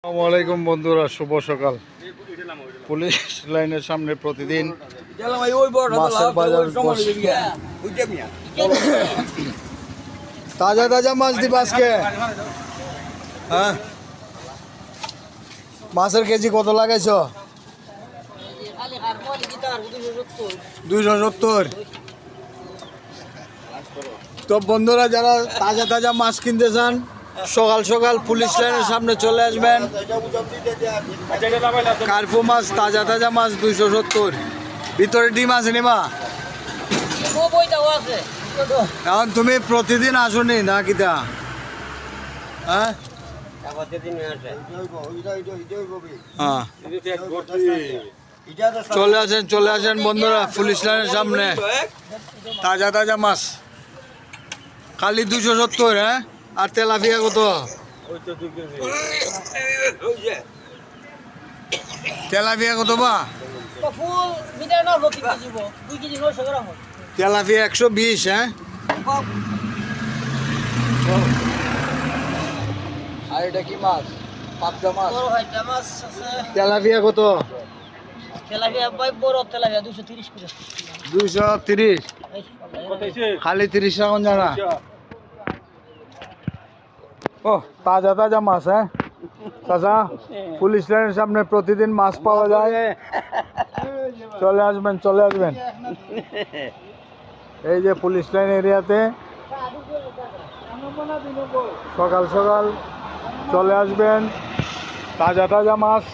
আসসালামু আলাইকুম বন্ধুরা, শুভ সকাল। পুলিশ লাইনের সামনে প্রতিদিন মাছের বাজার বসে। তাজা তাজা মাছ দিবা আজকে? হ্যাঁ, মাছের কেজি কত লাগাইছ? 270। তো বন্ধুরা, যারা তাজা তাজা মাছ কিনতে চান সকাল সকাল পুলিশ লাইনের সামনে চলে আসবেন। কার্পু মাছ, তাজা তাজা মাছ 270। ভিতরে ডিম আছে নিমা? এখন তুমি প্রতিদিন আসনি না কিতা? হ্যাঁ, চলে আসেন বন্ধুরা পুলিশ লাইনের সামনে। তাজা তাজা মাছ খালি 270। হ্যাঁ, আর তেলাপিয়া কত? তেলাপিয়া কত বা? তেলাপিয়া 120। হ্যাঁ, আর এটা কি মাছ? পাবদা মাছ। তেলাপিয়া কত? তেলাপিয়া 230। খালি 30 এখন জানা। ও, তাজা তাজা মাছ। হ্যাঁ চাচা, পুলিশ লাইনের সামনে প্রতিদিন মাছ পাওয়া যায়। চলে আসবেন। এই যে পুলিশ লাইন এরিয়াতে সকাল সকাল চলে আসবেন। তাজা তাজা মাছ।